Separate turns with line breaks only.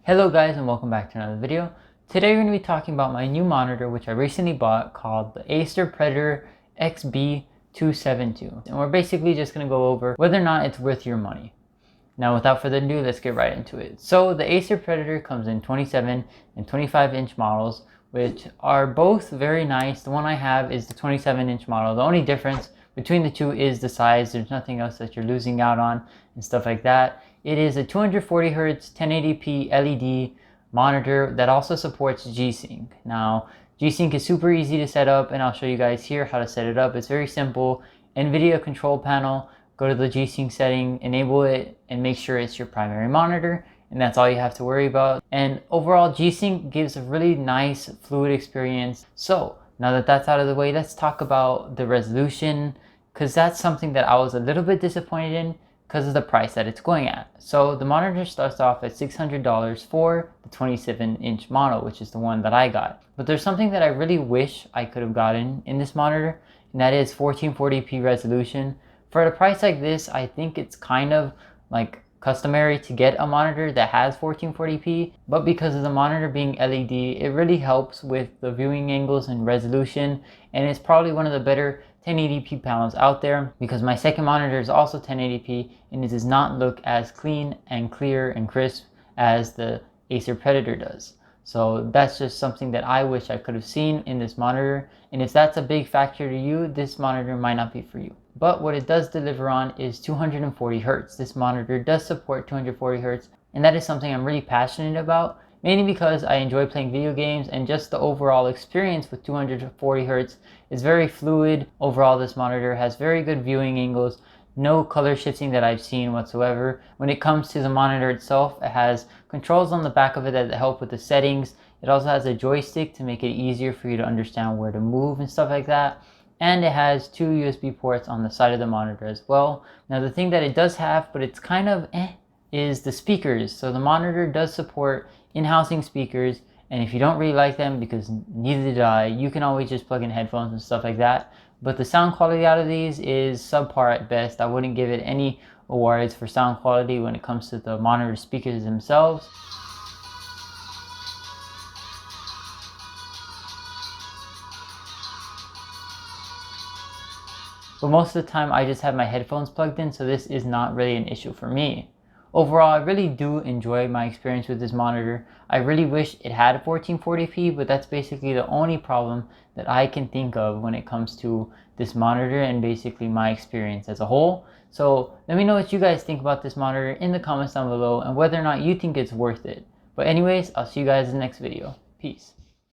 Hello guys and welcome back to another video. Today we're going to be talking about my new monitor which I recently bought called the Acer Predator XB272. And we're basically just going to go over whether or not it's worth your money. Now without further ado, let's get right into it. So the Acer Predator comes in 27 and 25 inch models, which are both very nice. The one I have is the 27 inch model. The only difference between the two is the size. There's nothing else that you're losing out on and stuff like that. It is a 240 Hz 1080p LED monitor that also supports G-Sync. Now, G-Sync is super easy to set up, and I'll show you guys here how to set it up. It's very simple. NVIDIA control panel, go to the G-Sync setting, enable it, and make sure it's your primary monitor, and that's all you have to worry about. And overall, G-Sync gives a really nice, fluid experience. So, now that that's out of the way, let's talk about the resolution, because that's something that I was a little bit disappointed in because of the price that it's going at. So the monitor starts off at $600 for the 27-inch model, which is the one that I got. But there's something that I really wish I could have gotten in this monitor, and that is 1440p resolution. For a price like this, I think it's kind of like customary to get a monitor that has 1440p, but because of the monitor being LED, it really helps with the viewing angles and resolution, and it's probably one of the better 1080p panels out there, because my second monitor is also 1080p and it does not look as clean and clear and crisp as the Acer Predator does. So that's just something that I wish I could have seen in this monitor, and if that's a big factor to you, this monitor might not be for you. But what it does deliver on is 240 Hz. This monitor does support 240 Hz, and that is something I'm really passionate about, mainly because I enjoy playing video games, and just the overall experience with 240 Hz is very fluid. Overall, this monitor has very good viewing angles, no color shifting that I've seen whatsoever. When it comes to the monitor itself, it has controls on the back of it that help with the settings. It also has a joystick to make it easier for you to understand where to move and stuff like that. And it has two USB ports on the side of the monitor as well. Now the thing that it does have, but it's kind of is the speakers. So the monitor does support in-housing speakers, and if you don't really like them, because neither did I, you can always just plug in headphones and stuff like that. But the sound quality out of these is subpar at best. I wouldn't give it any awards for sound quality when it comes to the monitor speakers themselves. But most of the time I just have my headphones plugged in, so this is not really an issue for me. Overall, I really do enjoy my experience with this monitor. I really wish it had 1440p, but that's basically the only problem that I can think of when it comes to this monitor and basically my experience as a whole. So let me know what you guys think about this monitor in the comments down below, and whether or not you think it's worth it. But anyways, I'll see you guys in the next video. Peace.